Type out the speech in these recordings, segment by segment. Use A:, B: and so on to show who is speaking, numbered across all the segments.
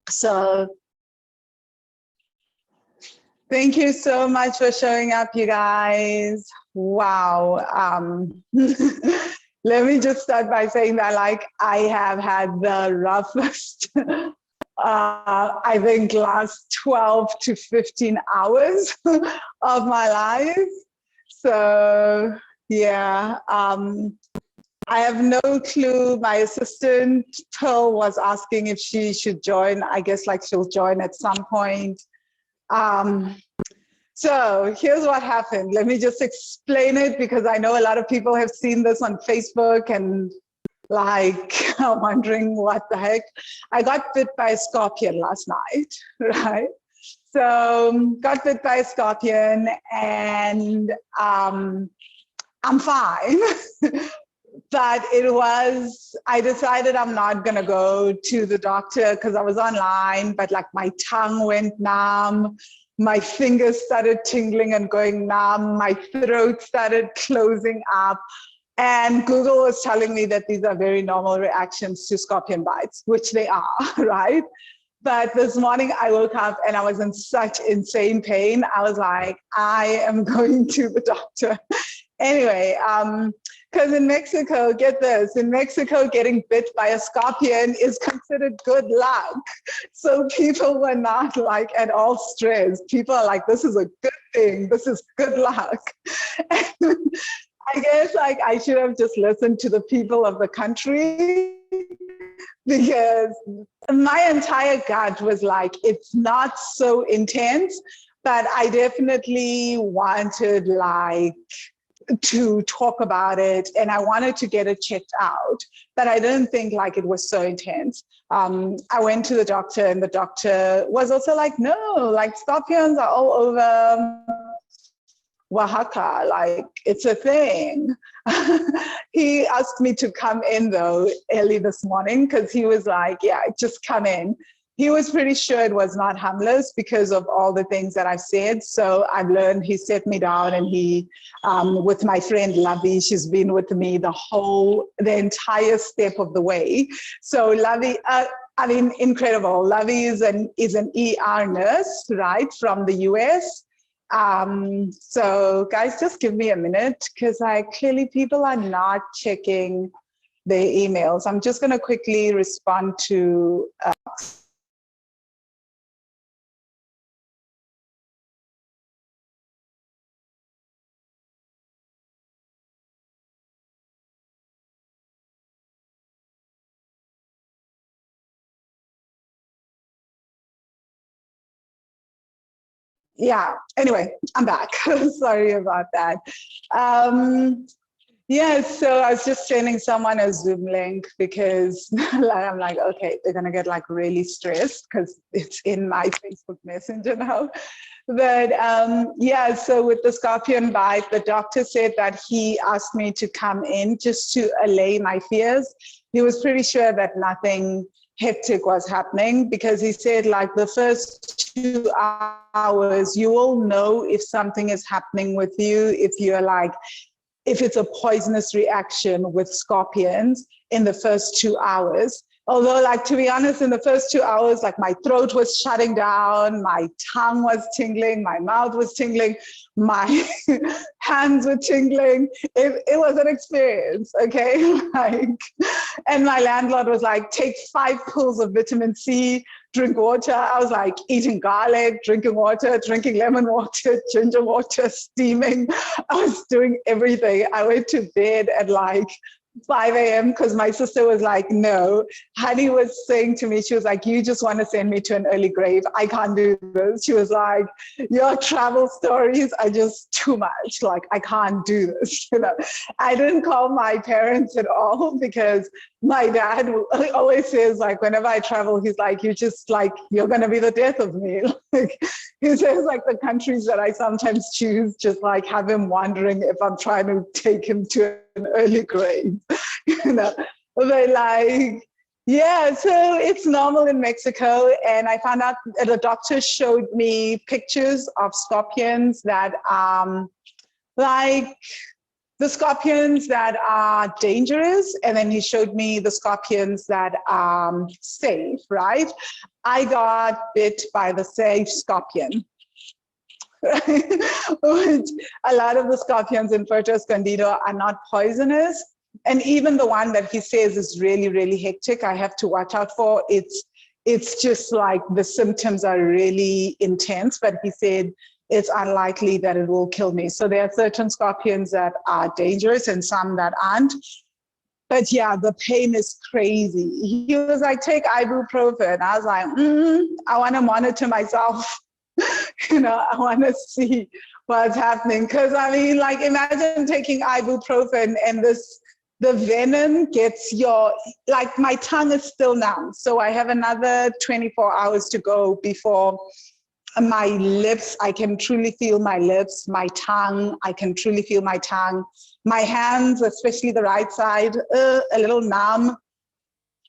A: So thank you so much for showing up, you guys. Wow. Let me just start by saying that, like, I have had the roughest, I think, last 12 to 15 hours of my life. So, yeah. I have no clue. My assistant, Pearl, was asking if she should join. I guess, like, she'll join at some point. So here's what happened. Let me just explain it because I know a lot of people have seen this on Facebook and like are wondering what the heck. I got bit by a scorpion last night, right? So got bit by a scorpion and I'm fine. But I decided I'm not gonna go to the doctor because I was online, but like my tongue went numb. My fingers started tingling and going numb. My throat started closing up. And Google was telling me that these are very normal reactions to scorpion bites, which they are, right? But this morning I woke up and I was in such insane pain. I was like, I am going to the doctor. Anyway, because in Mexico, get this, in Mexico, getting bit by a scorpion is considered good luck. So people were not like at all stressed. People are like, this is a good thing. This is good luck. I guess like I should have just listened to the people of the country because my entire gut was like, it's not so intense, but I definitely wanted like to talk about it and I wanted to get it checked out, but I didn't think like it was so intense. I went to the doctor and the doctor was also like, no, like scorpions are all over Oaxaca, like it's a thing. He asked me to come in though early this morning because he was like, yeah, just come in. He was pretty sure it was not harmless because of all the things that I've said. So I've learned, he set me down and he, with my friend Lavi, she's been with me the entire step of the way. So Lavi, I mean, incredible. Lavi is an ER nurse, right, from the US. So guys, just give me a minute because clearly people are not checking their emails. I'm just going to quickly respond to yeah, anyway, I'm back. Sorry about that. Yeah, so I was just sending someone a Zoom link because I'm like, okay, they're gonna get like really stressed because it's in my Facebook Messenger now. But yeah, so with the scorpion bite, the doctor said that he asked me to come in just to allay my fears. He was pretty sure that nothing hectic was happening because he said like the first 2 hours, you will know if something is happening with you, if it's a poisonous reaction with scorpions in the first 2 hours. Although, like, to be honest, in the first 2 hours, like my throat was shutting down, my tongue was tingling, my mouth was tingling, my hands were tingling. It was an experience, okay? Like, and my landlord was like, take 5 pills of vitamin C, drink water. I was like eating garlic, drinking water, drinking lemon water, ginger water, steaming. I was doing everything. I went to bed at like 5 a.m. because my sister was like, no. Honey was saying to me, she was like, you just want to send me to an early grave. I can't do this. She was like, your travel stories are just too much. Like, I can't do this. You know, I didn't call my parents at all because my dad always says, like, whenever I travel, he's like, you just like, you're going to be the death of me. Like, he says, like, the countries that I sometimes choose, just like have him wondering if I'm trying to take him to an early grave, you know, but like, yeah, so it's normal in Mexico. And I found out that the doctor showed me pictures of scorpions that like the scorpions that are dangerous, and then he showed me the scorpions that are safe, right? I got bit by the safe scorpion. Which a lot of the scorpions in Puerto Escondido are not poisonous. And even the one that he says is really, really hectic, I have to watch out for. It's just like the symptoms are really intense, but he said it's unlikely that it will kill me. So there are certain scorpions that are dangerous and some that aren't. But yeah, the pain is crazy. He was like, take ibuprofen. I was like, I want to monitor myself. I want to see what's happening. Because I mean, like, imagine taking ibuprofen and the venom gets like my tongue is still numb. So I have another 24 hours to go before my lips, I can truly feel my lips, my tongue, I can truly feel my tongue, my hands, especially the right side, a little numb.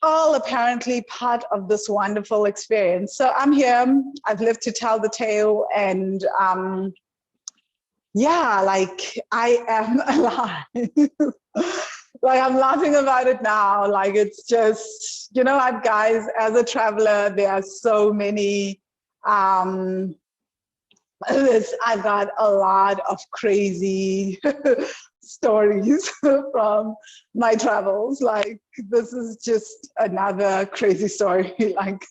A: All apparently part of this wonderful experience. So I'm here, I've lived to tell the tale, and yeah, like I am alive. Like I'm laughing about it now. Like it's just, what, guys, as a traveler, there are so many, I've got a lot of crazy stories from my travels. Like this is just another crazy story. Like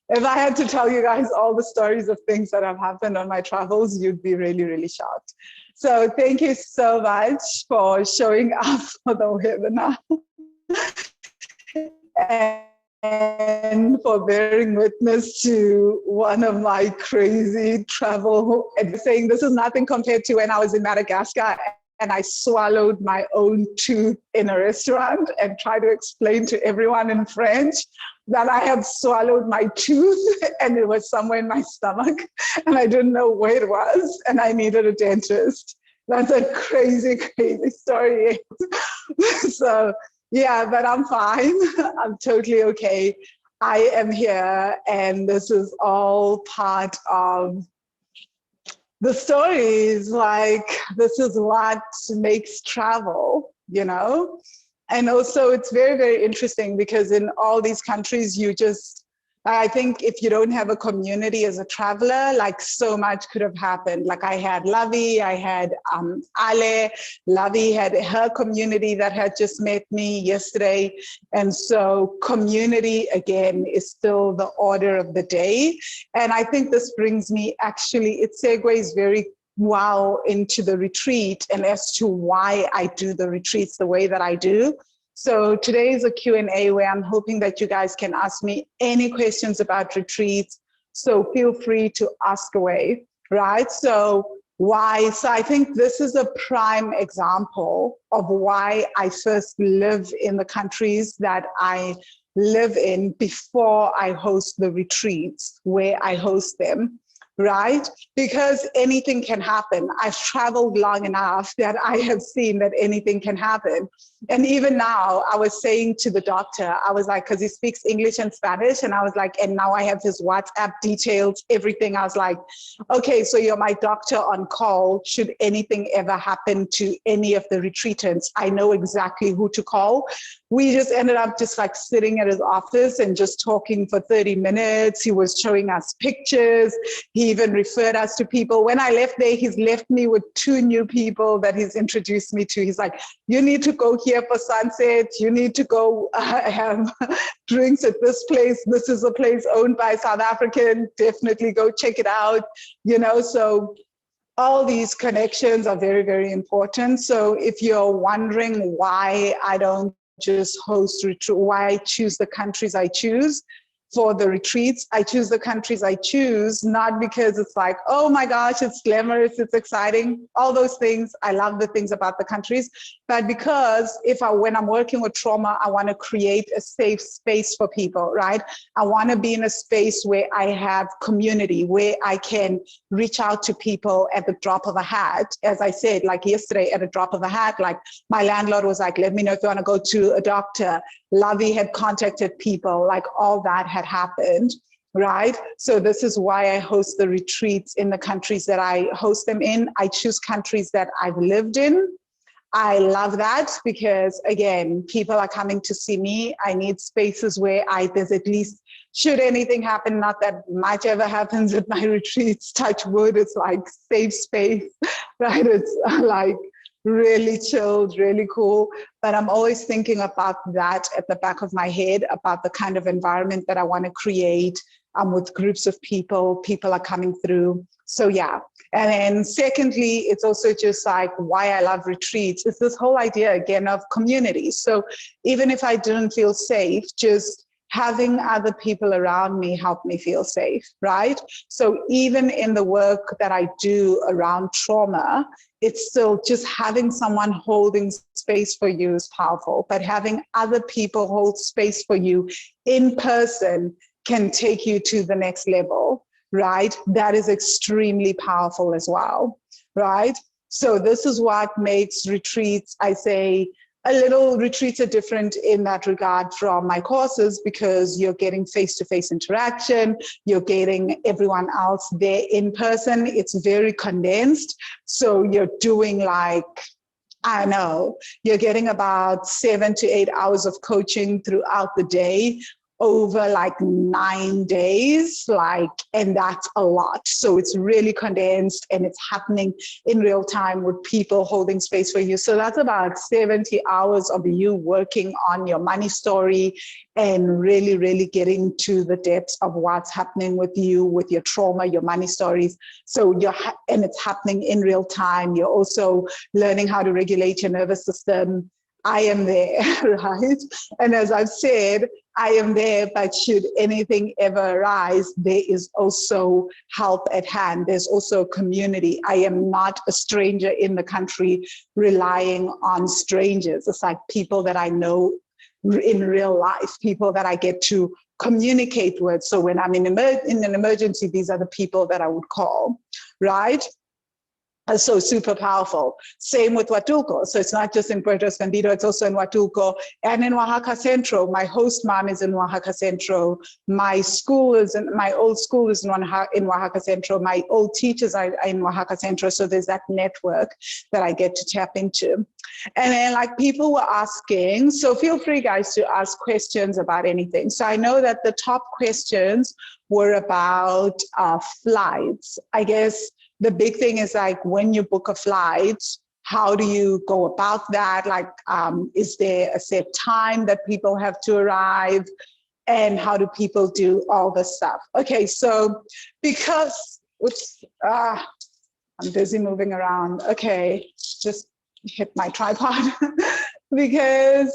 A: if I had to tell you guys all the stories of things that have happened on my travels, you'd be really, really shocked. So thank you so much for showing up for the webinar and for bearing witness to one of my crazy travel and saying this is nothing compared to when I was in Madagascar and I swallowed my own tooth in a restaurant and tried to explain to everyone in French that I had swallowed my tooth and it was somewhere in my stomach and I didn't know where it was and I needed a dentist. That's a crazy, crazy story. So yeah, but I'm fine. I'm totally okay. I am here and this is all part of the stories. Like this is what makes travel, And also it's very, very interesting because in all these countries, I think if you don't have a community as a traveler, like so much could have happened. Like I had Lavi, I had Ale, Lavi had her community that had just met me yesterday. And so community, again, is still the order of the day. And I think this brings me, actually, it segues very well into the retreat and as to why I do the retreats the way that I do. So today is a Q&A where I'm hoping that you guys can ask me any questions about retreats. So feel free to ask away, right? So why? So I think this is a prime example of why I first live in the countries that I live in before I host the retreats where I host them. Right? Because anything can happen. I've traveled long enough that I have seen that anything can happen. And even now, I was saying to the doctor, I was like, because he speaks English and Spanish, and I was like, and now I have his WhatsApp details, everything. I was like, okay, so you're my doctor on call. Should anything ever happen to any of the retreatants, I know exactly who to call. We just ended up just like sitting at his office and just talking for 30 minutes. He was showing us pictures. He even referred us to people. When I left there, he's left me with 2 new people that he's introduced me to. He's like, you need to go here for sunset. You need to go have drinks at this place. This is a place owned by South African. Definitely go check it out. So all these connections are very, very important. So if you're wondering why I don't just host retreat, why I choose the countries I choose for the retreats, I choose the countries I choose, not because it's like, oh my gosh, it's glamorous, it's exciting, all those things. I love the things about the countries, but because when I'm working with trauma, I want to create a safe space for people, right? I want to be in a space where I have community, where I can reach out to people at the drop of a hat. As I said, like yesterday, at a drop of a hat, like my landlord was like, let me know if you want to go to a doctor. Lavi had contacted people, like all that had happened, right? So this is why I host the retreats in the countries that I host them in. I choose countries that I've lived in. I love that because, again, people are coming to see me. I need spaces where there's at least, should anything happen, not that much ever happens at my retreats, touch wood, it's like safe space, right? It's like really chilled, really cool. But I'm always thinking about that at the back of my head, about the kind of environment that I want to create with groups of people. People are coming through. So yeah. And then secondly, it's also just like why I love retreats. It's this whole idea again of community. So even if I didn't feel safe, just having other people around me help me feel safe, right? So even in the work that I do around trauma, it's still just having someone holding space for you is powerful, but having other people hold space for you in person can take you to the next level, right? That is extremely powerful as well, right? So this is what makes retreats, I say, retreats are different in that regard from my courses, because you're getting face-to-face interaction, you're getting everyone else there in person. It's very condensed. So you're doing like, I know, you're getting about 7 to 8 hours of coaching throughout the day over like 9 days, and that's a lot. So it's really condensed and it's happening in real time with people holding space for you. So that's about 70 hours of you working on your money story and really, really getting to the depths of what's happening with you, with your trauma, your money stories. So and it's happening in real time. You're also learning how to regulate your nervous system. I am there, right? And as I've said, I am there, but should anything ever arise, there is also help at hand. There's also a community. I am not a stranger in the country relying on strangers. It's like people that I know in real life, people that I get to communicate with. So when I'm in an emergency, these are the people that I would call, right? So super powerful. Same with Huatulco. So it's not just in Puerto Escondido, it's also in Huatulco and in Oaxaca Centro. My host mom is in Oaxaca Centro. My old school is in Oaxaca Centro. My old teachers are in Oaxaca Centro. So there's that network that I get to tap into. And then like people were asking, so feel free guys to ask questions about anything. So I know that the top questions were about flights. I guess the big thing is like when you book a flight, how do you go about that? Like, is there a set time that people have to arrive? And how do people do all this stuff? Okay, so because, I'm busy moving around. Okay, just hit my tripod. Because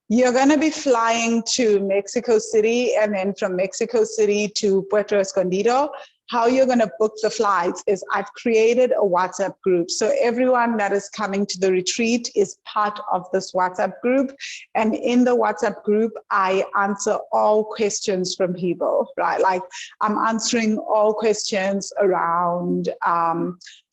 A: you're gonna be flying to Mexico City and then from Mexico City to Puerto Escondido. How you're going to book the flights is I've created a WhatsApp group. So everyone that is coming to the retreat is part of this WhatsApp group. And in the WhatsApp group, I answer all questions from people, right? Like I'm answering all questions around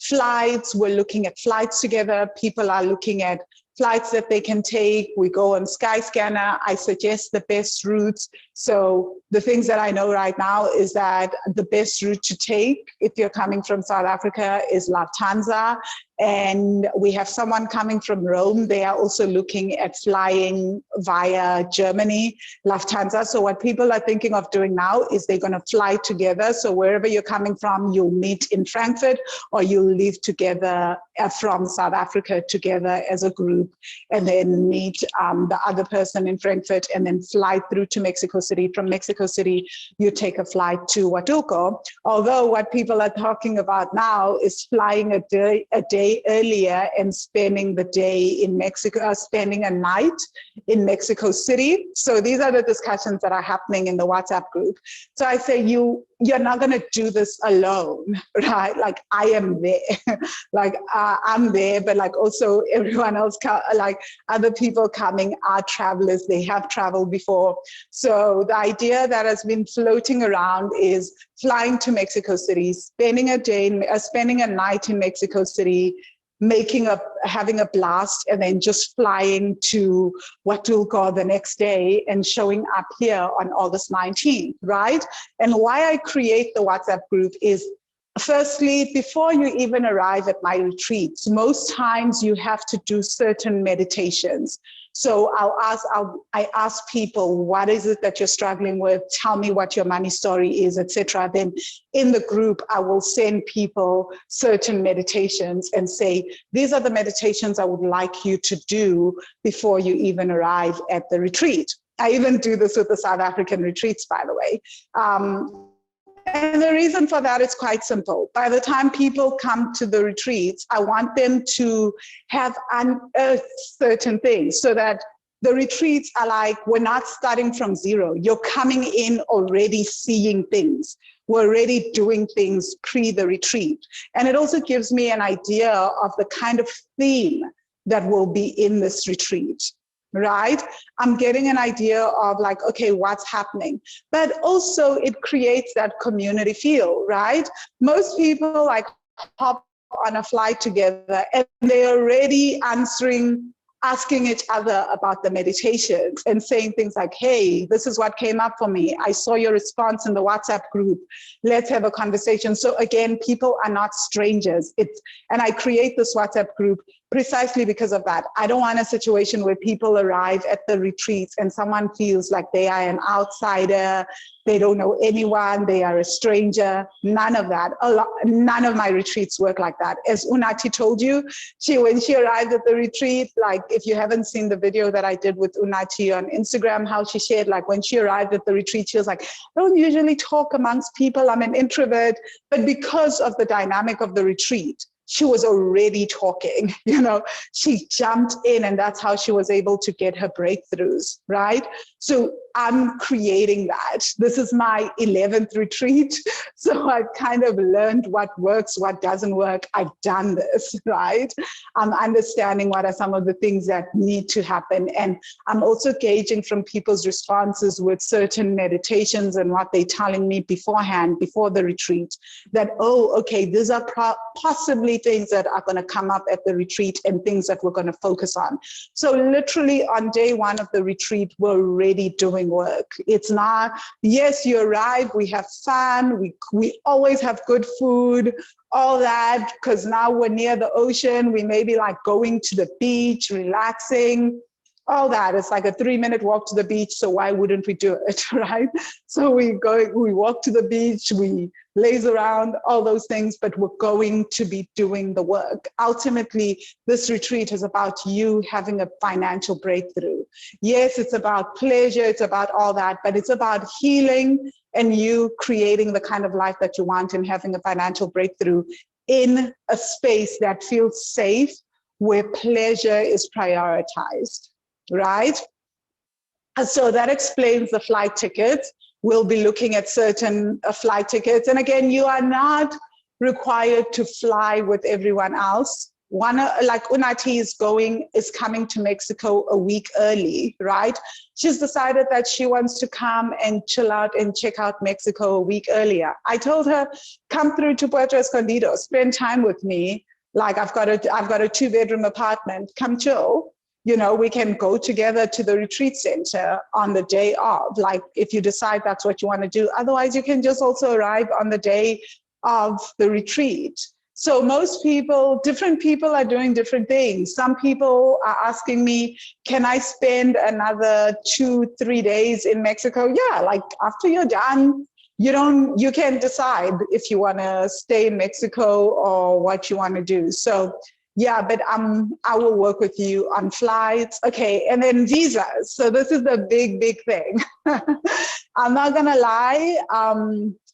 A: flights. We're looking at flights together. People are looking at flights that they can take. We go on Skyscanner. I suggest the best routes. So the things that I know right now is that the best route to take if you're coming from South Africa is Lufthansa. And we have someone coming from Rome. They are also looking at flying via Germany, Lufthansa. So what people are thinking of doing now is they're going to fly together. So wherever you're coming from, you'll meet in Frankfurt or you'll leave together from South Africa together as a group and then meet the other person in Frankfurt and then fly through to Mexico City. From Mexico City, you take a flight to Huatulco. Although what people are talking about now is flying a day earlier and spending the day in Mexico, spending a night in Mexico City. So these are the discussions that are happening in the WhatsApp group. So I say you're not going to do this alone, right? Like I am there, like I'm there, but like also everyone else, like other people coming are travelers. They have traveled before. So the idea that has been floating around is flying to Mexico City, spending a night in Mexico City, having a blast, and then just flying to Huatulco the next day and showing up here on August 19th, right? And why I create the WhatsApp group is Firstly, before you even arrive at my retreats, most times you have to do certain meditations. So I ask people, what is it that you're struggling with? Tell me what your money story is, etc. Then in the group, I will send people certain meditations and say, these are the meditations I would like you to do before you even arrive at the retreat. I even do this with the South African retreats, by the way. And the reason for that is quite simple. By the time people come to the retreats, I want them to have unearthed certain things so that the retreats are like, we're not starting from zero. You're coming in already seeing things. We're already doing things pre the retreat. And it also gives me an idea of the kind of theme that will be in this retreat. Right? I'm getting an idea of like, okay, what's happening? But also it creates that community feel, right? Most people like hop on a flight together and they're already asking each other about the meditations and saying things like, hey, this is what came up for me. I saw your response in the WhatsApp group. Let's have a conversation. So again, people are not strangers. And I create this WhatsApp group precisely because of that. I don't want a situation where people arrive at the retreats and someone feels like they are an outsider, they don't know anyone, they are a stranger. None of that. None of my retreats work like that. As Unathi told you, when she arrived at the retreat, like if you haven't seen the video that I did with Unathi on Instagram, how she shared, like when she arrived at the retreat, she was like, I don't usually talk amongst people, I'm an introvert, but because of the dynamic of the retreat, she was already talking, she jumped in and that's how she was able to get her breakthroughs, right? So I'm creating that. This is my 11th retreat. So I've kind of learned what works, what doesn't work. I've done this, right? I'm understanding what are some of the things that need to happen. And I'm also gauging from people's responses with certain meditations and what they're telling me beforehand, before the retreat, that, oh, okay, these are possibly things that are going to come up at the retreat and things that we're going to focus on. So literally on day one of the retreat, we're already doing work. It's not, yes, you arrive, we have fun, we always have good food, all that, because now we're near the ocean, we may be like going to the beach, relaxing, all that. It's like a 3-minute walk to the beach, so why wouldn't we do it, right? So we walk to the beach, we laze around, all those things, but we're going to be doing the work. Ultimately, this retreat is about you having a financial breakthrough. Yes, it's about pleasure, it's about all that, but it's about healing and you creating the kind of life that you want and having a financial breakthrough in a space that feels safe, where pleasure is prioritized, right? And so that explains the flight tickets. We'll be looking at certain flight tickets. And again, you are not required to fly with everyone else. One, like Unathi is coming to Mexico a week early, right? She's decided that she wants to come and chill out and check out Mexico a week earlier. I told her, come through to Puerto Escondido, spend time with me. Like I've got a 2-bedroom apartment, come chill. We can go together to the retreat center on the day of, like if you decide that's what you want to do. Otherwise, you can just also arrive on the day of the retreat. So different people are doing different things. Some people are asking me, can I spend another 2-3 days in Mexico? Yeah, like after you're done, you can decide if you want to stay in Mexico or what you want to do. So yeah, but I will work with you on flights. Okay, and then visas. So this is the big thing. I'm not gonna lie.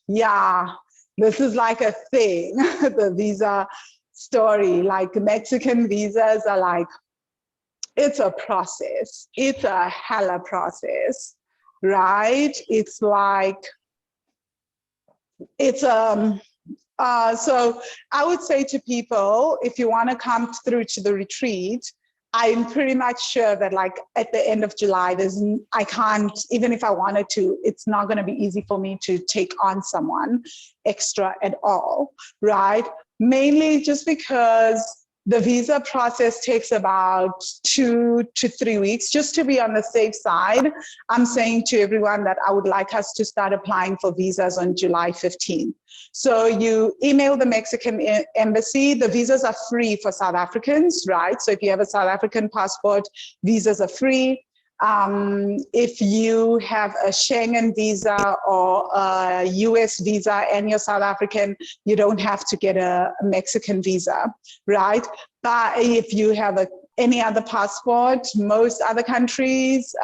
A: Yeah, this is like a thing, the visa story. Like Mexican visas are like, it's a process. It's a hella process, right? It's like, so I would say to people, if you want to come through to the retreat, I'm pretty much sure that like at the end of July, I can't, even if I wanted to, it's not going to be easy for me to take on someone extra at all, right? Mainly just because The visa process takes about 2 to 3 weeks. Just to be on the safe side, I'm saying to everyone that I would like us to start applying for visas on July 15th. So you email the Mexican embassy. The visas are free for South Africans, right? So if you have a South African passport, visas are free. If you have a Schengen visa or a US visa and you're South African, you don't have to get a Mexican visa, right? But if you have any other passport, most other countries,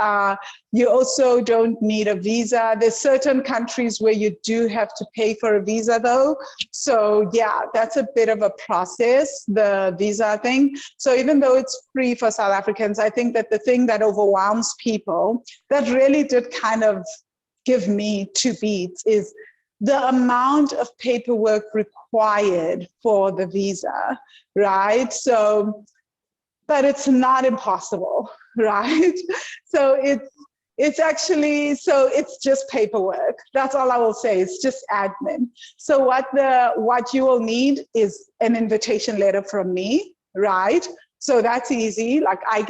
A: you also don't need a visa. There's certain countries where you do have to pay for a visa though. So yeah, that's a bit of a process, the visa thing. So even though it's free for South Africans, I think that the thing that overwhelms people, that really did kind of give me 2 beats, is the amount of paperwork required for the visa, right? So, but it's not impossible, right? So it's actually, so it's just paperwork. That's all I will say. It's just admin. So what you will need is an invitation letter from me, right? So that's easy. Like I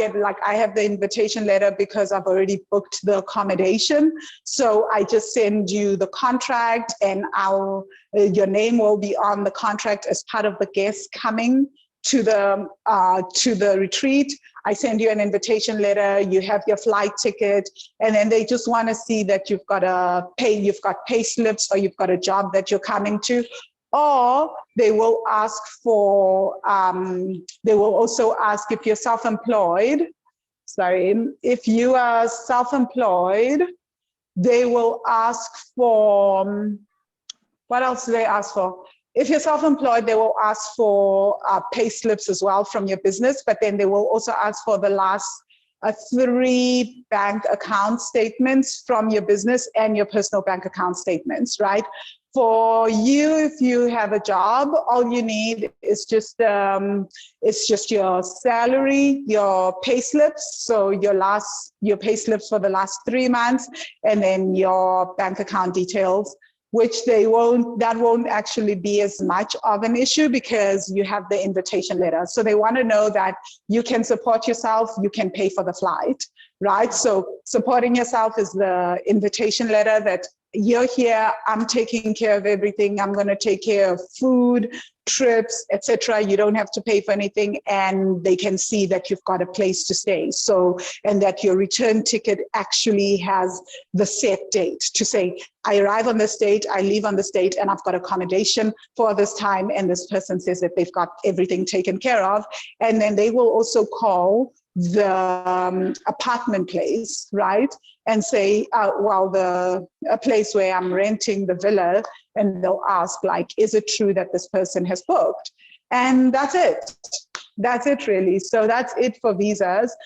A: have the invitation letter because I've already booked the accommodation. So I just send you the contract, and your name will be on the contract as part of the guest coming to the retreat. I send you an invitation letter, you have your flight ticket, and then they just want to see that you've got pay slips, or you've got a job that you're coming to. Or they will ask for, they will also ask if you're self-employed. If you are self-employed, they will ask for, what else do they ask for? If you're self-employed, they will ask for pay slips as well from your business, but then they will also ask for the last 3 bank account statements from your business and your personal bank account statements, right? For you, if you have a job, all you need is just your salary, your pay slips, so your pay slips for the last 3 months, and then your bank account details, which that won't actually be as much of an issue because you have the invitation letter. So they want to know that you can support yourself, you can pay for the flight, right? So supporting yourself is the invitation letter that you're here, I'm taking care of everything, I'm going to take care of food, trips, etc. You don't have to pay for anything, and they can see that you've got a place to stay. So, and that your return ticket actually has the set date to say, I arrive on this date, I leave on this date, and I've got accommodation for this time, and this person says that they've got everything taken care of. And then they will also call the apartment place, right? And say, a place where I'm renting the villa, and they'll ask, like, is it true that this person has booked? And that's it. That's it, really. So that's it for visas.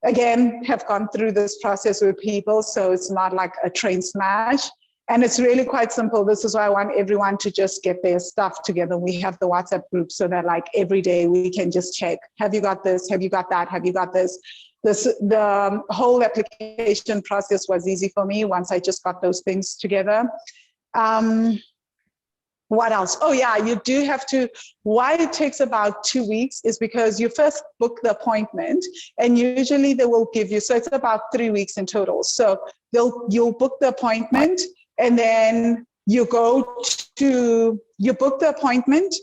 A: Again, have gone through this process with people, so it's not like a train smash. And it's really quite simple. This is why I want everyone to just get their stuff together. We have the WhatsApp group so that like every day we can just check, have you got this? Have you got that? Have you got this? The whole application process was easy for me once I just got those things together. What else? Oh yeah, you do have to, why it takes about 2 weeks is because you first book the appointment, and usually they will give you, so it's about 3 weeks in total. So you'll book the appointment, and then you book the appointment,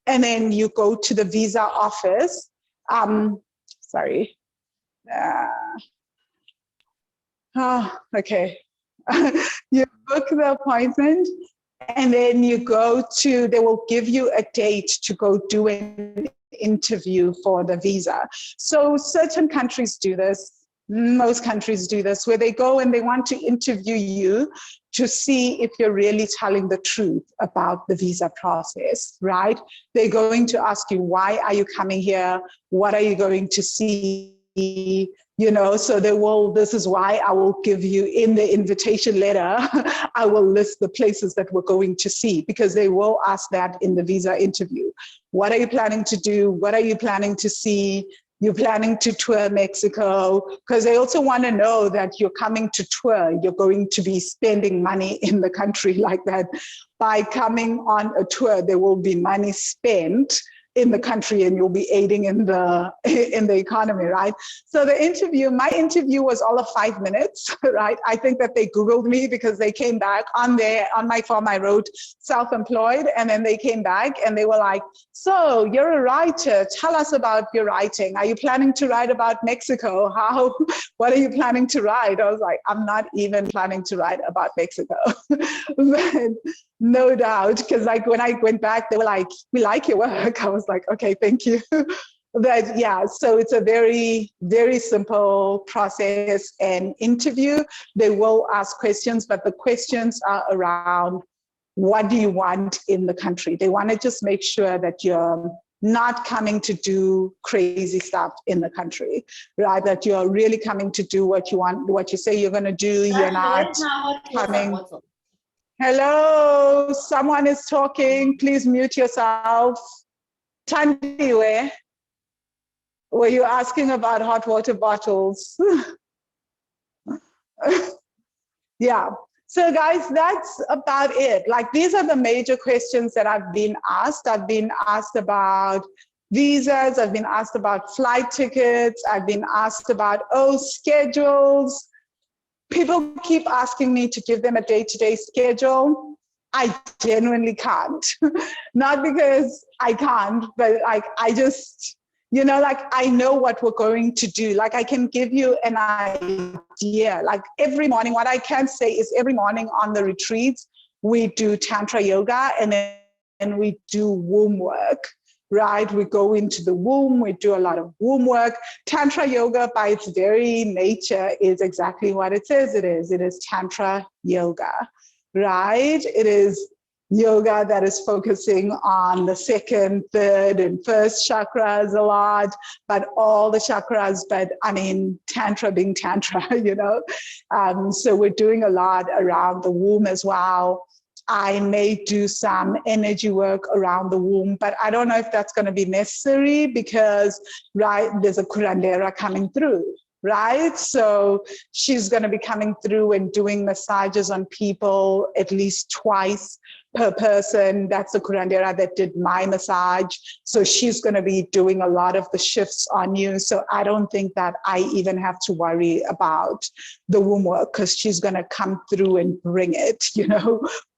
A: and then you go to the visa office. Okay. You book the appointment, and then they will give you a date to go do an interview for the visa. So certain countries do this, most countries do this, where they go and they want to interview you to see if you're really telling the truth about the visa process, right? They're going to ask you, why are you coming here? What are you going to see? You know, so this is why I will give you in the invitation letter, I will list the places that we're going to see, because they will ask that in the visa interview. What are you planning to do? What are you planning to see? You're planning to tour Mexico, because they also want to know that you're coming to tour. You're going to be spending money in the country like that. By coming on a tour, there will be money spent in the country, and you'll be aiding in the economy, right? So my interview was all of 5 minutes, right? I think that they Googled me because they came back on my form. I wrote self-employed, and then they came back and they were like, so you're a writer. Tell us about your writing. Are you planning to write about Mexico? What are you planning to write? I was like, I'm not even planning to write about Mexico. But no doubt, because like when I went back, they were like, we like your work. I was like, okay, thank you. But yeah, so it's a very, very simple process and interview. They will ask questions, but the questions are around what do you want in the country? They want to just make sure that you're not coming to do crazy stuff in the country, right? That you're really coming to do what you want, what you say you're going to do. You're not coming. Hello, someone is talking. Please mute yourself. Tandiwe, were you asking about hot water bottles? Yeah. So guys, that's about it. Like, these are the major questions that I've been asked. I've been asked about visas. I've been asked about flight tickets. I've been asked about, schedules. People keep asking me to give them a day-to-day schedule. I genuinely can't. Not because I can't, but like, I just, I know what we're going to do. Like, I can give you an idea. Like, every morning, what I can say is every morning on the retreats, we do Tantra yoga, and then we do womb work, right? We go into the womb, we do a lot of womb work. Tantra yoga, by its very nature, is exactly what it says it is. It is Tantra yoga, right? It is yoga that is focusing on the second, third, and first chakras a lot, but all the chakras, but I mean, Tantra being Tantra, So we're doing a lot around the womb as well. I may do some energy work around the womb, but I don't know if that's going to be necessary because, right, there's a curandera coming through, right? So she's going to be coming through and doing massages on people at least twice per person. That's the curandera that did my massage. So she's going to be doing a lot of the shifts on you. So I don't think that I even have to worry about the womb work because she's going to come through and bring it,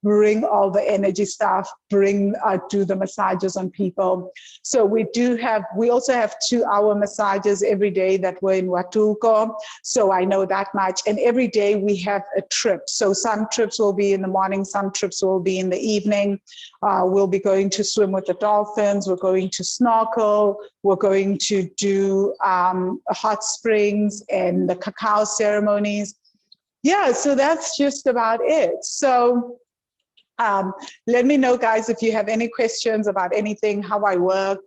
A: bring all the energy stuff, do the massages on people. So we also have 2-hour massages every day that we're in Huatulco. So I know that much. And every day we have a trip. So some trips will be in the morning, some trips will be in the evening. We'll be going to swim with the dolphins. We're going to snorkel. We're going to do hot springs and the cacao ceremonies. Yeah, so that's just about it. So let me know, guys, if you have any questions about anything, how I work,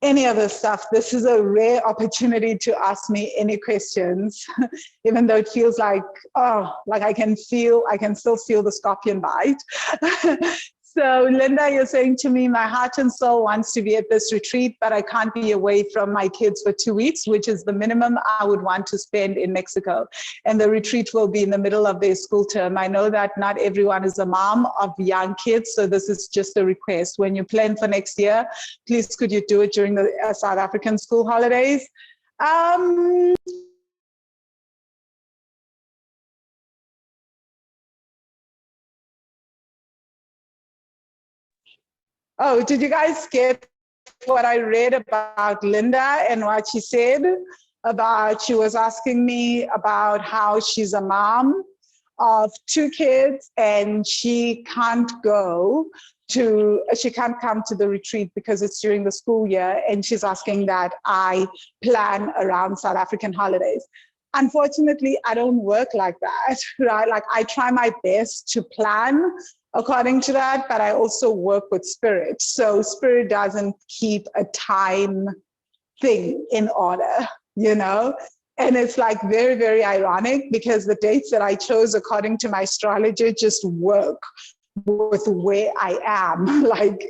A: any other stuff. This is a rare opportunity to ask me any questions, even though it feels like, I can still feel the scorpion bite. So Linda, you're saying to me, my heart and soul wants to be at this retreat, but I can't be away from my kids for 2 weeks, which is the minimum I would want to spend in Mexico. And the retreat will be in the middle of their school term. I know that not everyone is a mom of young kids, so this is just a request. When you plan for next year, please could you do it during the South African school holidays? Oh, did you guys get what I read about Linda and what she said about, she was asking me about how she's a mom of 2 kids and she can't come to the retreat because it's during the school year, and she's asking that I plan around South African holidays. Unfortunately, I don't work like that, right? Like, I try my best to plan according to that, but I also work with Spirit. So Spirit doesn't keep a time thing in order, And it's like very, very ironic because the dates that I chose according to my astrologer just work with where I am. Like,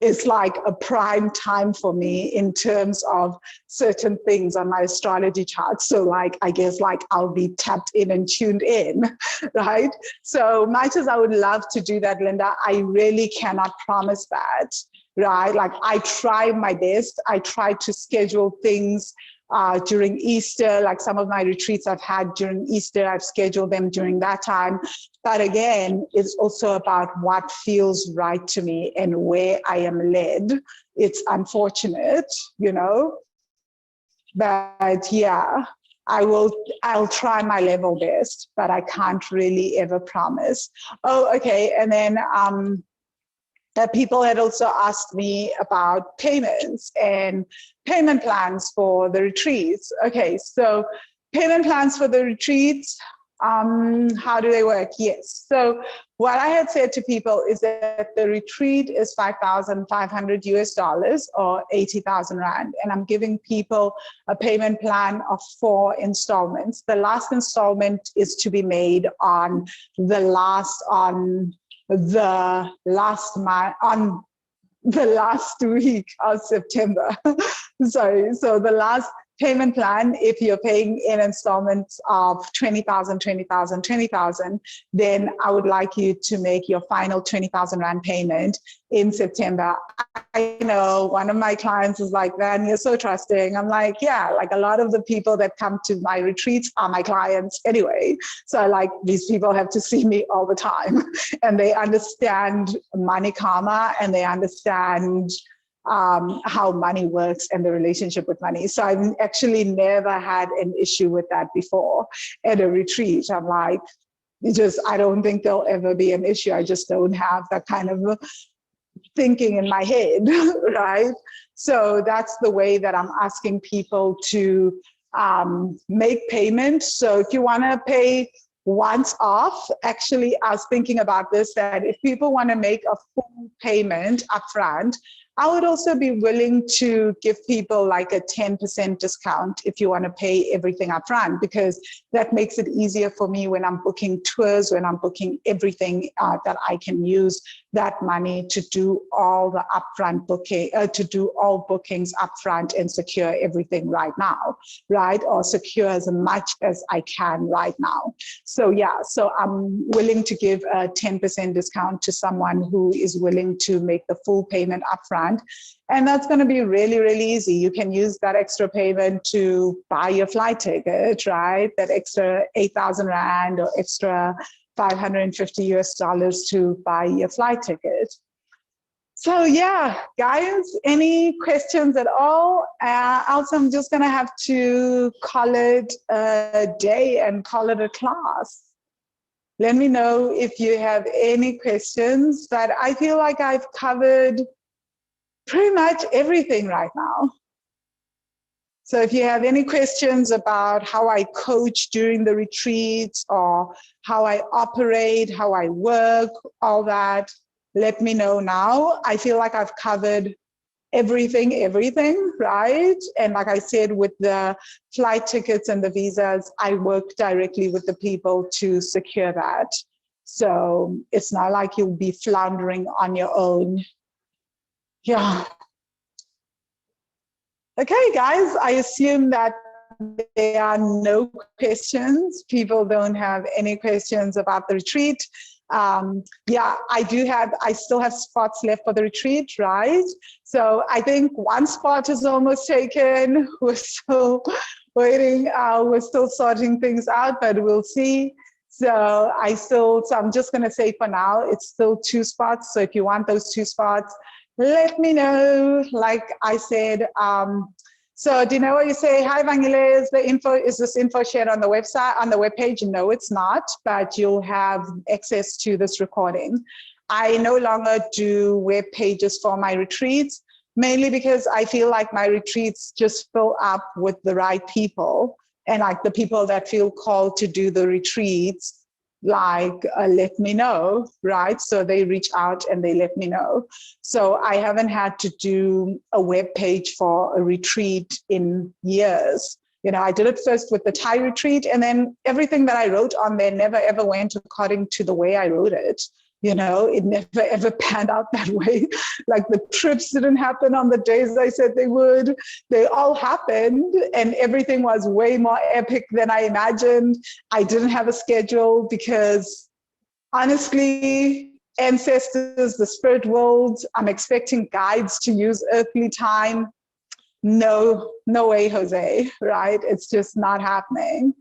A: it's like a prime time for me in terms of certain things on my astrology chart. So like, I guess like I'll be tapped in and tuned in, right? So much as I would love to do that, Linda, I really cannot promise that right? Like I try my best. I try to schedule things during Easter, like some of my retreats I've had during Easter, I've scheduled them during that time. But again, it's also about what feels right to me and where I am led. It's unfortunate, you know, but yeah, I'll try my level best, but I can't really ever promise. Oh, okay. And then people had also asked me about payments and payment plans for the retreats. Okay, so payment plans for the retreats, how do they work? Yes. So what I had said to people is that the retreat is 5,500 US dollars or 80,000 Rand. And I'm giving people a payment plan of 4 installments. The last installment is to be made on the last week of September. Sorry, so the last payment plan, if you're paying in installments of 20,000, 20,000, 20,000, then I would like you to make your final 20,000 Rand payment in September. I know one of my clients is like, man, you're so trusting. I'm like, yeah, like a lot of the people that come to my retreats are my clients anyway. So like these people have to see me all the time and they understand money karma and they understand how money works and the relationship with money. So I've actually never had an issue with that before at a retreat. I'm like, I don't think there'll ever be an issue. I just don't have that kind of thinking in my head, right? So that's the way that I'm asking people to make payment. So if you want to pay once off, actually, I was thinking about this, that if people want to make a full payment upfront, I would also be willing to give people like a 10% discount if you want to pay everything up front, because that makes it easier for me when I'm booking tours, when I'm booking everything that I can use that money to do all the upfront booking, to do all bookings upfront and secure everything right now, right? Or secure as much as I can right now. So yeah, so I'm willing to give a 10% discount to someone who is willing to make the full payment upfront. And that's going to be really, really easy. You can use that extra payment to buy your flight ticket, right? That extra 8,000 Rand or extra 550 US dollars to buy your flight ticket. So yeah, guys, any questions at all? Also, I'm just going to have to call it a day and call it a class. Let me know if you have any questions, but I feel like I've covered pretty much everything right now. So if you have any questions about how I coach during the retreats or how I operate, how I work, all that, let me know now. I feel like I've covered everything, right? And like I said, with the flight tickets and the visas, I work directly with the people to secure that. So it's not like you'll be floundering on your own. Yeah. Okay, guys, I assume that there are no questions. People don't have any questions about the retreat. Yeah, I still have spots left for the retreat, right? So I think one spot is almost taken. We're still waiting. We're still sorting things out, but we'll see. So I'm just going to say for now, it's still 2 spots. So if you want those 2 spots, let me know. Like I said, so do you know what you say? Hi, Vangile, is this info shared on the website, on the webpage? No, it's not, but you'll have access to this recording. I no longer do web pages for my retreats, mainly because I feel like my retreats just fill up with the right people, and like the people that feel called to do the retreats, like let me know, right? So they reach out and they let me know. So I haven't had to do a web page for a retreat in years. You know, I did it first with the Thai retreat, and then everything that I wrote on there never ever went according to the way I wrote it. You know, it never ever panned out that way. Like the trips didn't happen on the days I said they would. They all happened and everything was way more epic than I imagined. I didn't have a schedule because honestly, ancestors, the spirit world. I'm expecting guides to use earthly time. No way, Jose, right? It's just not happening.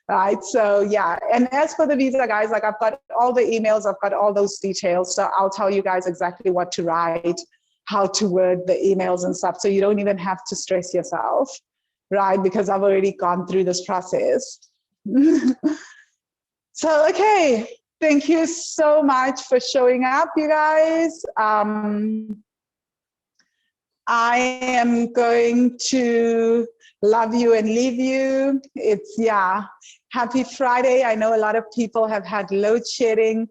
A: Right. So yeah. And as for the visa, guys, like I've got all the emails, I've got all those details. So I'll tell you guys exactly what to write, how to word the emails and stuff. So you don't even have to stress yourself, right? Because I've already gone through this process. So, okay. Thank you so much for showing up, you guys. I am going to love you and leave you. It's, yeah, happy Friday. I know a lot of people have had load shedding.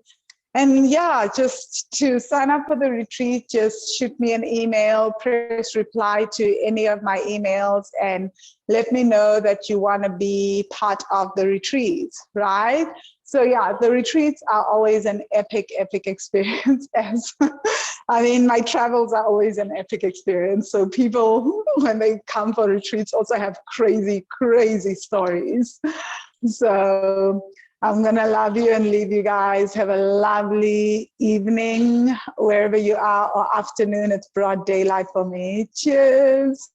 A: And yeah, just to sign up for the retreat, just shoot me an email, press reply to any of my emails, and let me know that you want to be part of the retreat, right? So yeah, the retreats are always an epic experience. As I mean, my travels are always an epic experience. So people, when they come for retreats, also have crazy stories. So I'm going to love you and leave you guys. Have a lovely evening wherever you are, or afternoon. It's broad daylight for me. Cheers.